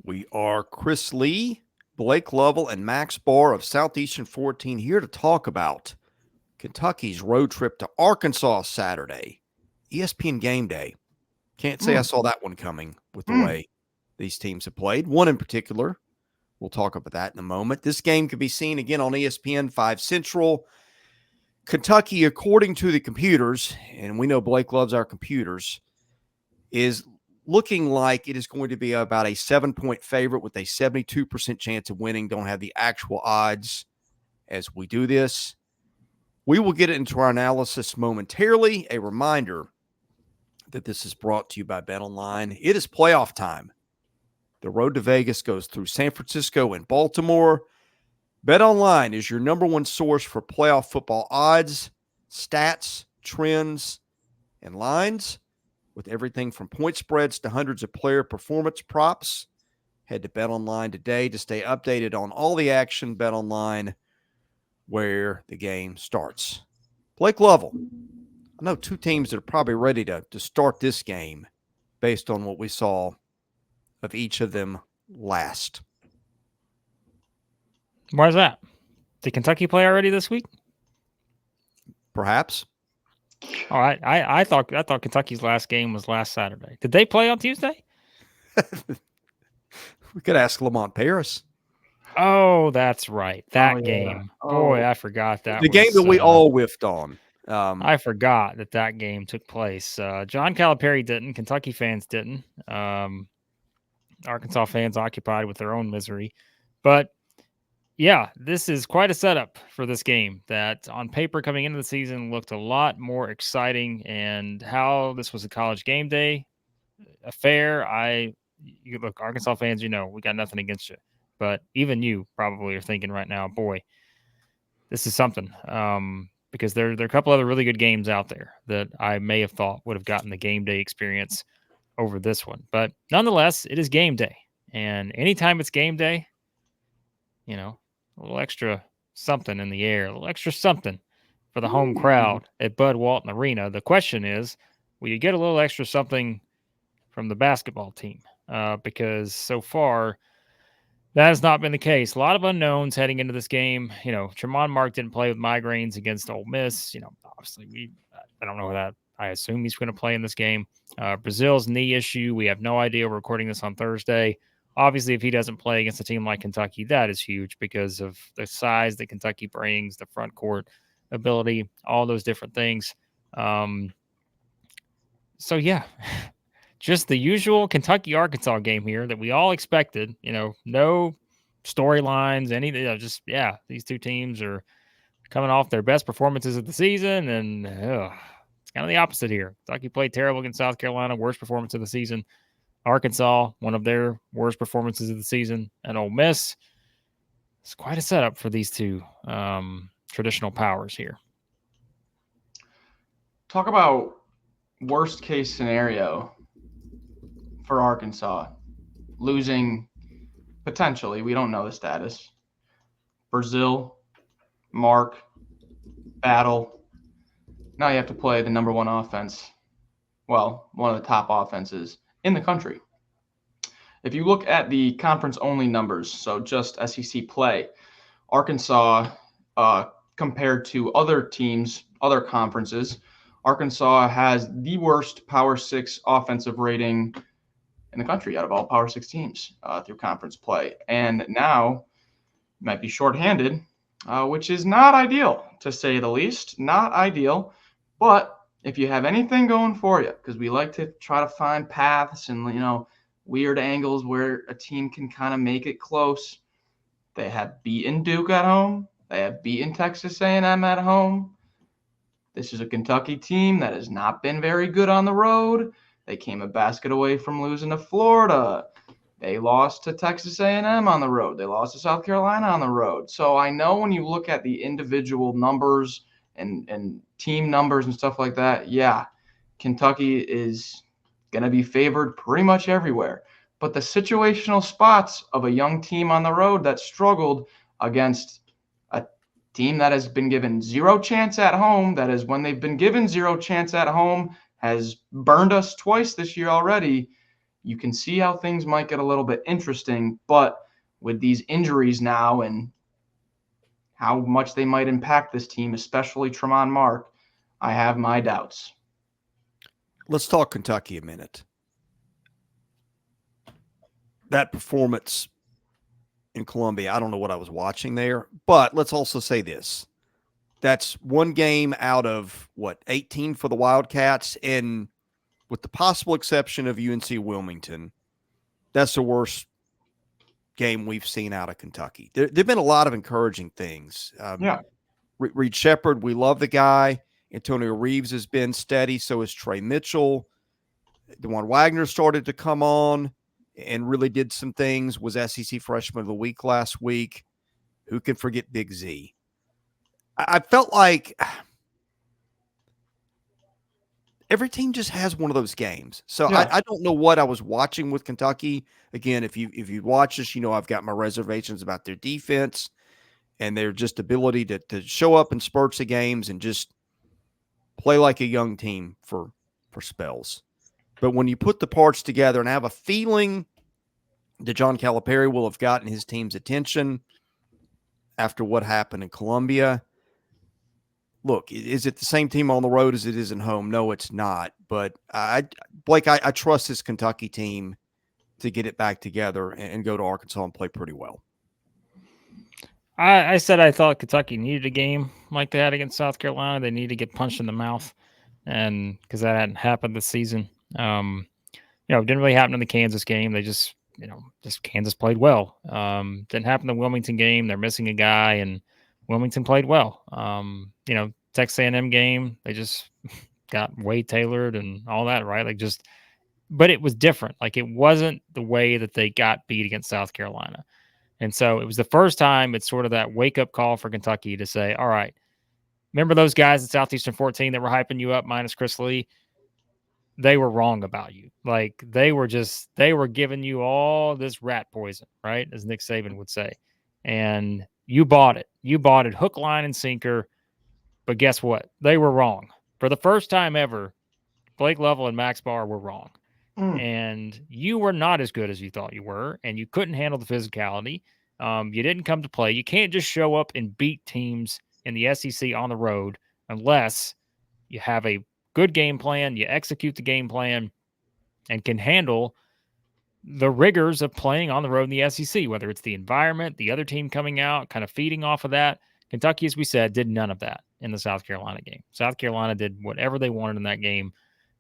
We are Chris Lee, Blake Lovell, and Max Barr of Southeastern 14 here to talk about Kentucky's road trip to Arkansas Saturday. ESPN Gameday. Can't say I saw that one coming with the way these teams have played. One in particular. We'll talk about that in a moment. This game could be seen again on ESPN 5 Central. Kentucky, according to the computers, and we know Blake loves our computers, is looking like it is going to be about a 7-point favorite with a 72% chance of winning. Don't have the actual odds as we do this. We will get into our analysis momentarily. A reminder that this is brought to you by BetOnline. It is playoff time. The road to Vegas goes through San Francisco and Baltimore. BetOnline is your number one source for playoff football odds, stats, trends, and lines. With everything from point spreads to hundreds of player performance props. Head to BetOnline today to stay updated on all the action. BetOnline, where the game starts. Blake Lovell, I know two teams that are probably ready to start this game based on what we saw of each of them last. Why is that? Did Kentucky play already this week? Perhaps. All right. I thought Kentucky's last game was last Saturday. Did they play on Tuesday? We could ask Lamont Paris. Oh, that's right. That game. Boy, I forgot that. The game that we all whiffed on. I forgot that game took place. John Calipari didn't. Kentucky fans didn't. Arkansas fans occupied with their own misery. But yeah, this is quite a setup for this game that on paper coming into the season looked a lot more exciting, and how this was a college game day affair. You look, Arkansas fans, we got nothing against you, but even you probably are thinking right now, boy, this is something. Because there are a couple other really good games out there that I may have thought would have gotten the game day experience over this one. But nonetheless, it is game day. And anytime it's game day, a little extra something in the air, a little extra something for the home crowd at Bud Walton Arena. The question is, will you get a little extra something from the basketball team? Because so far, that has not been the case. A lot of unknowns heading into this game. Tremont Mark didn't play with migraines against Ole Miss. Obviously, I don't know that. I assume he's going to play in this game. Brazil's knee issue, we have no idea. We're recording this on Thursday. Obviously, if he doesn't play against a team like Kentucky, that is huge because of the size that Kentucky brings, the front court ability, all those different things. So, yeah, just the usual Kentucky-Arkansas game here that we all expected. No storylines, anything. These two teams are coming off their best performances of the season, and it's kind of the opposite here. Kentucky played terrible against South Carolina, worst performance of the season. Arkansas, one of their worst performances of the season, and Ole Miss. It's quite a setup for these two traditional powers here. Talk about worst case scenario for Arkansas. Losing, potentially, we don't know the status. Brazil, Mark, Battle. Now you have to play the number one offense. Well, one of the top offenses in the country. If you look at the conference-only numbers, so just SEC play, Arkansas, compared to other teams, other conferences, Arkansas has the worst Power 6 offensive rating in the country out of all Power 6 teams through conference play. And now might be shorthanded, which is not ideal, to say the least. Not ideal, but if you have anything going for you, because we like to try to find paths and, weird angles where a team can kind of make it close. They have beaten Duke at home. They have beaten Texas A&M at home. This is a Kentucky team that has not been very good on the road. They came a basket away from losing to Florida. They lost to Texas A&M on the road. They lost to South Carolina on the road. So I know when you look at the individual numbers and team numbers and stuff like that, yeah, Kentucky is going to be favored pretty much everywhere. But the situational spots of a young team on the road that struggled against a team that has been given zero chance at home, that is, when they've been given zero chance at home, has burned us twice this year already, you can see how things might get a little bit interesting, but with these injuries now and how much they might impact this team, especially Tremont Mark, I have my doubts. Let's talk Kentucky a minute. That performance in Columbia, I don't know what I was watching there, but let's also say this. That's one game out of, 18 for the Wildcats, and with the possible exception of UNC Wilmington, that's the worst game we've seen out of Kentucky. There have been a lot of encouraging things. Reed Shepherd, we love the guy. Antonio Reeves has been steady. So is Trey Mitchell. DeJuan Wagner started to come on and really did some things, was SEC Freshman of the Week last week. Who can forget Big Z? I felt like every team just has one of those games. So Yeah. I don't know what I was watching with Kentucky. Again, if you watch this, I've got my reservations about their defense and their just ability to show up in spurts of games and just play like a young team for spells. But when you put the parts together and have a feeling that John Calipari will have gotten his team's attention after what happened in Columbia, look, is it the same team on the road as it is at home? No, it's not. But Blake, I trust this Kentucky team to get it back together and go to Arkansas and play pretty well. I said I thought Kentucky needed a game like they had against South Carolina. They needed to get punched in the mouth, and because that hadn't happened this season. It didn't really happen in the Kansas game. They just Kansas played well. Didn't happen in the Wilmington game. They're missing a guy, and Wilmington played well. Texas A&M game, they just got way tailored and all that, right? But it was different. Like, it wasn't the way that they got beat against South Carolina. And so it was the first time it's sort of that wake-up call for Kentucky to say, all right, remember those guys at Southeastern 14 that were hyping you up minus Chris Lee? They were wrong about you. Like, they were giving you all this rat poison, right? As Nick Saban would say. And you bought it. You bought it hook, line, and sinker. But guess what? They were wrong. For the first time ever, Blake Lovell and Max Barr were wrong. And you were not as good as you thought you were, and you couldn't handle the physicality. You didn't come to play. You can't just show up and beat teams in the SEC on the road unless you have a good game plan, you execute the game plan, and can handle the rigors of playing on the road in the SEC, whether it's the environment, the other team coming out, kind of feeding off of that. Kentucky, as we said, did none of that in the South Carolina game. South Carolina did whatever they wanted in that game,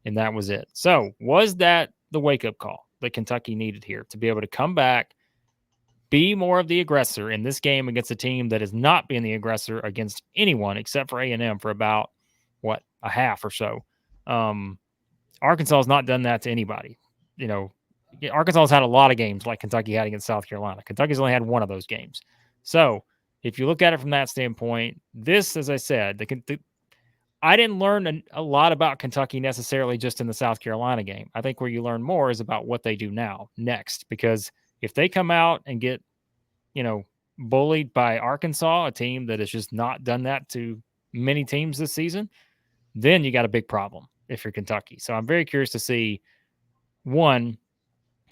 and that was it. So was that the wake-up call that Kentucky needed here to be able to come back, be more of the aggressor in this game against a team that has not been the aggressor against anyone except for A&M for about, a half or so? Arkansas has not done that to anybody. Arkansas has had a lot of games like Kentucky had against South Carolina. Kentucky's only had one of those games. So if you look at it from that standpoint, this, as I said, I didn't learn a lot about Kentucky necessarily just in the South Carolina game. I think where you learn more is about what they do next, because if they come out and get, bullied by Arkansas, a team that has just not done that to many teams this season, then you got a big problem if you're Kentucky. So I'm very curious to see, one,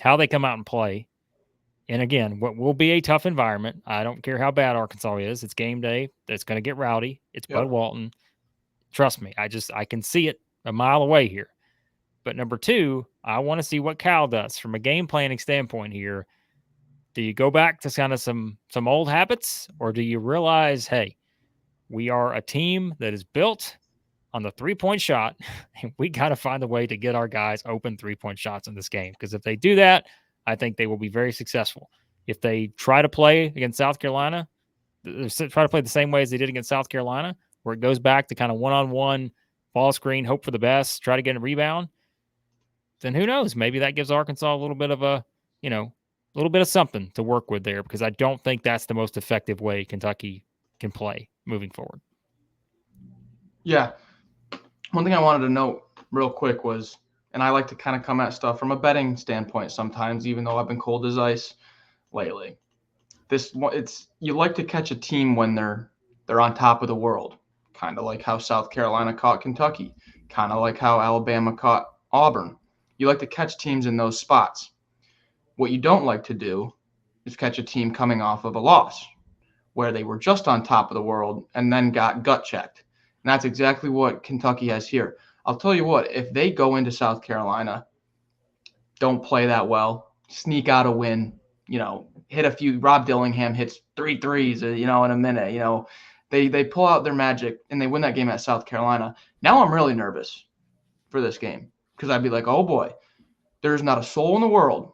how they come out and play. And again, what will be a tough environment. I don't care how bad Arkansas is. It's game day. It's going to get rowdy. It's Bud Walton. Trust me, I can see it a mile away here. But number two, I want to see what Cal does from a game planning standpoint here. Do you go back to kind of some old habits, or do you realize, hey, we are a team that is built on the three-point shot, and we got to find a way to get our guys open three-point shots in this game? Because if they do that, I think they will be very successful. If they try to play against South Carolina, try to play the same way as they did against South Carolina, where it goes back to kind of one-on-one, ball screen, hope for the best, try to get a rebound, then who knows? Maybe that gives Arkansas a little bit of something to work with there, because I don't think that's the most effective way Kentucky can play moving forward. Yeah. One thing I wanted to note real quick was, and I like to kind of come at stuff from a betting standpoint sometimes, even though I've been cold as ice lately. You like to catch a team when they're on top of the world. Kind of like how South Carolina caught Kentucky, kind of like how Alabama caught Auburn. You like to catch teams in those spots. What you don't like to do is catch a team coming off of a loss where they were just on top of the world and then got gut checked. And that's exactly what Kentucky has here. I'll tell you what, if they go into South Carolina, don't play that well, sneak out a win, hit a few, Rob Dillingham hits 3 threes, in a minute, they pull out their magic and they win that game at South Carolina. Now I'm really nervous for this game because I'd be like, oh boy, there's not a soul in the world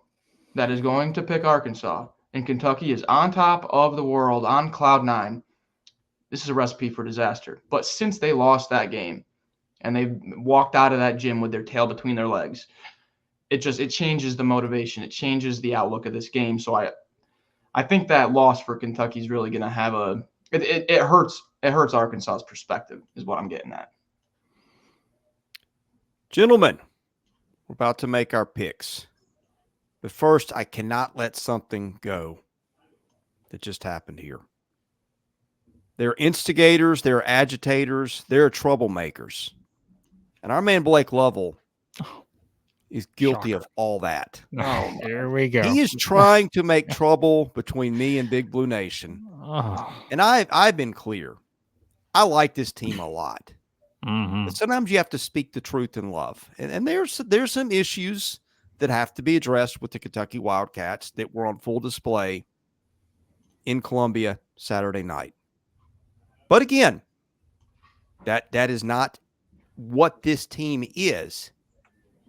that is going to pick Arkansas, and Kentucky is on top of the world on cloud 9. This is a recipe for disaster. But since they lost that game and they walked out of that gym with their tail between their legs, it changes the motivation. It changes the outlook of this game. So I think that loss for Kentucky is really going to have it hurts Arkansas's perspective is what I'm getting at. Gentlemen, we're about to make our picks. But first, I cannot let something go that just happened here. They're instigators, they're agitators, they're troublemakers. And our man Blake Lovell is guilty of all that. Oh, here we go. He is trying to make trouble between me and Big Blue Nation. Oh. And I've been clear. I like this team a lot. Mm-hmm. But sometimes you have to speak the truth in love. And there's some issues that have to be addressed with the Kentucky Wildcats that were on full display in Columbia Saturday night. But again, that is not what this team is.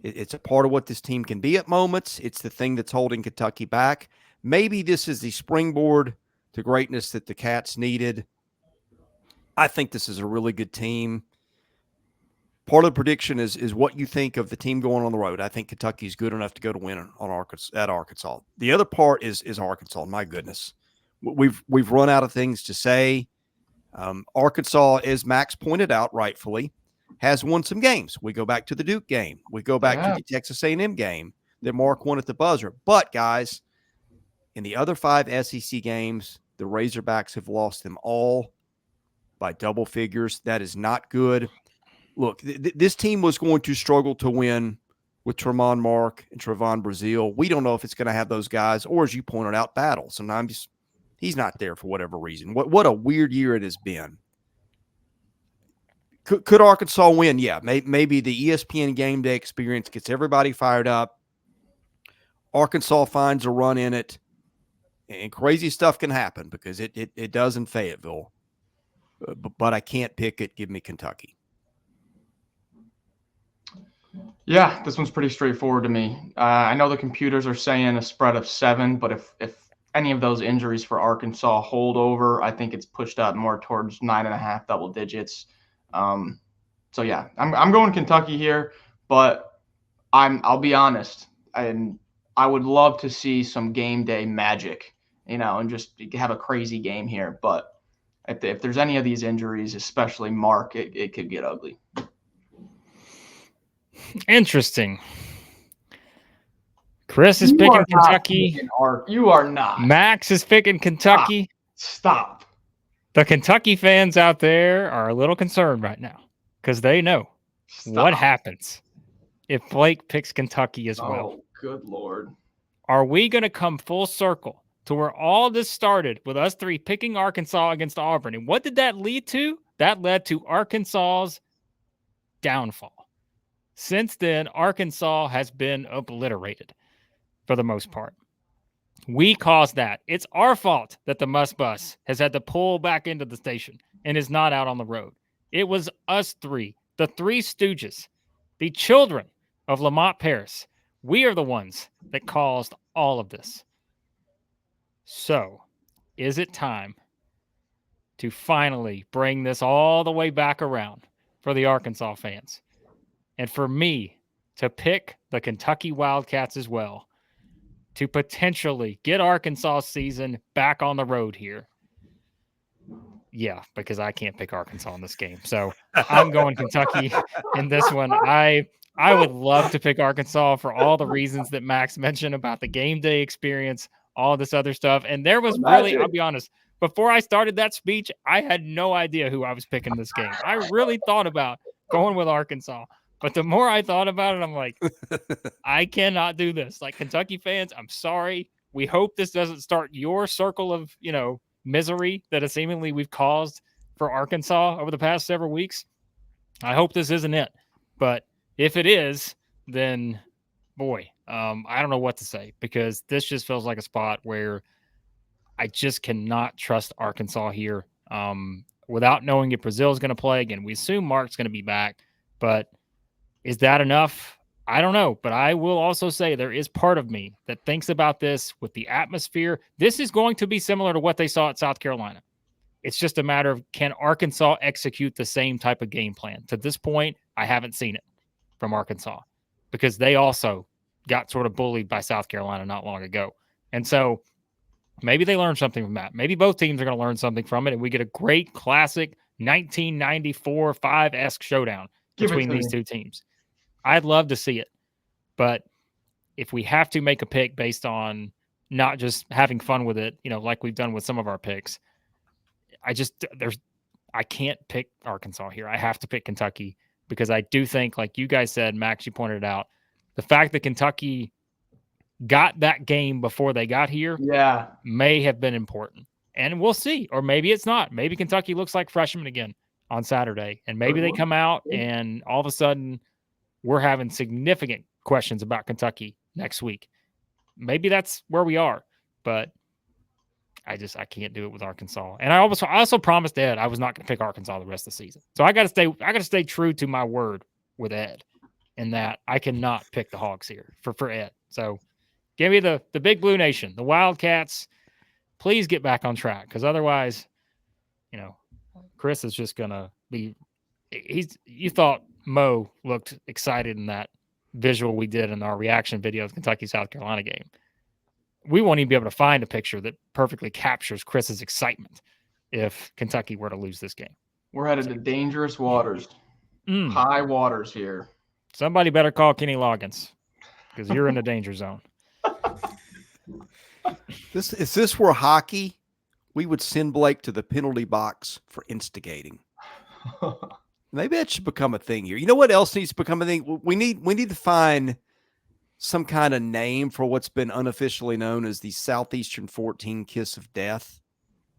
It's a part of what this team can be at moments. It's the thing that's holding Kentucky back. Maybe this is the springboard to greatness that the Cats needed. I think this is a really good team. Part of the prediction is what you think of the team going on the road. I think Kentucky's good enough to go to win at Arkansas. The other part is Arkansas. My goodness, we've run out of things to say. Arkansas, as Max pointed out rightfully, has won some games. We go back to the Duke game. We go back to the Texas A&M game that Mark won at the buzzer. But guys, in the other 5 SEC games, the Razorbacks have lost them all by double figures. That is not good. Look, this team was going to struggle to win with Tremont Mark and Trevon Brazile. We don't know if it's going to have those guys, or as you pointed out, battle. Sometimes he's not there for whatever reason. What a weird year it has been. Could Arkansas win? Yeah, maybe the ESPN Game Day experience gets everybody fired up. Arkansas finds a run in it, and crazy stuff can happen because it does in Fayetteville. But I can't pick it. Give me Kentucky. Yeah, this one's pretty straightforward to me. I know the computers are saying a spread of 7, but if any of those injuries for Arkansas hold over, I think it's pushed up more towards 9.5 double digits. So yeah, I'm going Kentucky here, but I'll be honest, I would love to see some game day magic, and just have a crazy game here. But if there's any of these injuries, especially Mark, it could get ugly. Interesting. Chris is picking Kentucky. You are not. Max is picking Kentucky. Stop. The Kentucky fans out there are a little concerned right now because they know what happens if Blake picks Kentucky as well. Oh, good Lord. Are we going to come full circle to where all this started with us 3 picking Arkansas against Auburn? And what did that lead to? That led to Arkansas's downfall. Since then, Arkansas has been obliterated for the most part. We caused that. It's our fault that the Must Bus has had to pull back into the station and is not out on the road. It was us 3, the 3 Stooges, the children of Lamont Paris. We are the ones that caused all of this. So, is it time to finally bring this all the way back around for the Arkansas fans? And for me to pick the Kentucky Wildcats as well, to potentially get Arkansas season back on the road here. Yeah, because I can't pick Arkansas in this game. So I'm going Kentucky in this one. I would love to pick Arkansas for all the reasons that Max mentioned about the game day experience, all this other stuff. And there was really, I'll be honest, before I started that speech, I had no idea who I was picking this game. I really thought about going with Arkansas. But the more I thought about it, I'm like, I cannot do this. Like, Kentucky fans, I'm sorry. We hope this doesn't start your circle of, misery that seemingly we've caused for Arkansas over the past several weeks. I hope this isn't it. But if it is, then boy, I don't know what to say, because this just feels like a spot where I just cannot trust Arkansas here, without knowing if Brazil is going to play. Again, we assume Mark's going to be back, but is that enough? I don't know. But I will also say there is part of me that thinks about this with the atmosphere. This is going to be similar to what they saw at South Carolina. It's just a matter of, can Arkansas execute the same type of game plan? To this point, I haven't seen it from Arkansas, because they also got sort of bullied by South Carolina not long ago. And so maybe they learned something from that. Maybe both teams are going to learn something from it, and we get a great classic 1994 5-esque showdown between these two teams. I'd love to see it. But if we have to make a pick based on not just having fun with it, like we've done with some of our picks, I can't pick Arkansas here. I have to pick Kentucky, because I do think, like you guys said, Max, you pointed out, the fact that Kentucky got that game before they got here may have been important. And we'll see. Or maybe it's not. Maybe Kentucky looks like freshmen again on Saturday, and maybe they come out and all of a sudden we're having significant questions about Kentucky next week. Maybe that's where we are, but I can't do it with Arkansas. And I also promised Ed I was not going to pick Arkansas the rest of the season. So I got to stay true to my word with Ed, in that I cannot pick the Hogs here for Ed. So give me the Big Blue Nation, the Wildcats. Please get back on track, because otherwise, Chris is just going to be you thought Mo looked excited in that visual we did in our reaction video of the Kentucky South Carolina game. We won't even be able to find a picture that perfectly captures Chris's excitement if Kentucky were to lose this game. We're headed to dangerous waters, high waters here. Somebody better call Kenny Loggins, because you're in the danger zone. If this were hockey, we would send Blake to the penalty box for instigating. Maybe that should become a thing here. You know what else needs to become a thing? We need to find some kind of name for what's been unofficially known as the Southeastern 14 Kiss of Death.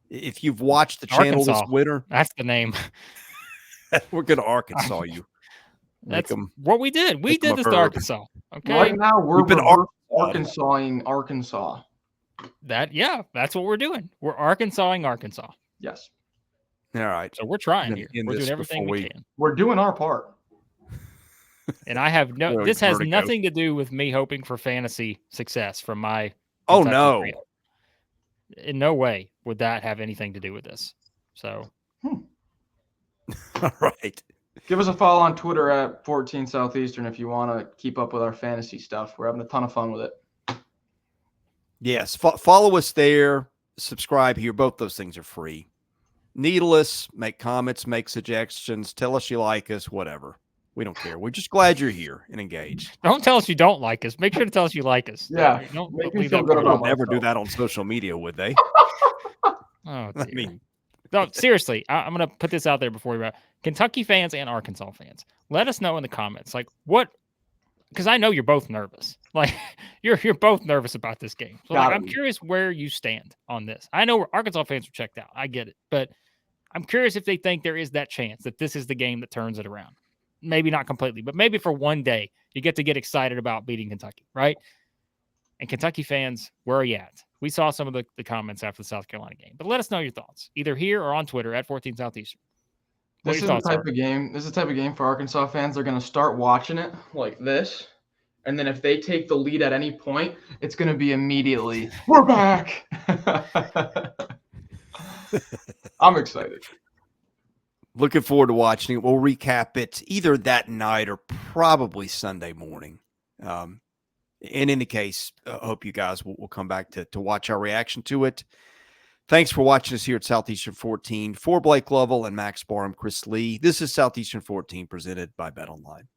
If you've watched the channel Arkansas. this winter, That's the name. we're going to Arkansas you. That's what we did. We did this to Arkansas. Okay. Right now we're Arkansasing Arkansas. That's what we're doing. We're Arkansasing Arkansas. Yes. All right. So we're trying here. We're doing everything we can. We're doing our part. And I have this has nothing to do with me hoping for fantasy success from my Kentucky trio. In no way would that have anything to do with this. So all right. Give us a follow on Twitter at 14 Southeastern if you want to keep up with our fantasy stuff. We're having a ton of fun with it. Yes. Follow us there. Subscribe here. Both those things are free. Needless. Make comments, make suggestions. Tell us you like us, whatever. We don't care. We're just glad you're here and engaged. Don't tell us you don't like us. Make sure to tell us you like us. Yeah. Don't make me leave feel that good part about out. They'll never do that on social media, would they? Oh, dear. No, seriously, I'm going to put this out there before we wrap. Kentucky fans and Arkansas fans, let us know in the comments, like, what, because I know you're both nervous. Like, you're both nervous about this game. So I'm curious where you stand on this. I know Arkansas fans are checked out. I get it. But I'm curious if they think there is that chance that this is the game that turns it around. Maybe not completely, but maybe for one day you get excited about beating Kentucky, right? And Kentucky fans, where are you at? We saw some of the comments after the South Carolina game, but let us know your thoughts either here or on Twitter at 14 Southeastern. This is the type of game. This is the type of game for Arkansas fans. They're going to start watching it like this, and then if they take the lead at any point, it's going to be immediately, we're back. I'm excited. Looking forward to watching it. We'll recap it either that night or probably Sunday morning. In any case, I hope you guys will come back to watch our reaction to it. Thanks for watching us here at Southeastern 14. For Blake Lovell and Max Barr, I'm Chris Lee. This is Southeastern 14 presented by BetOnline.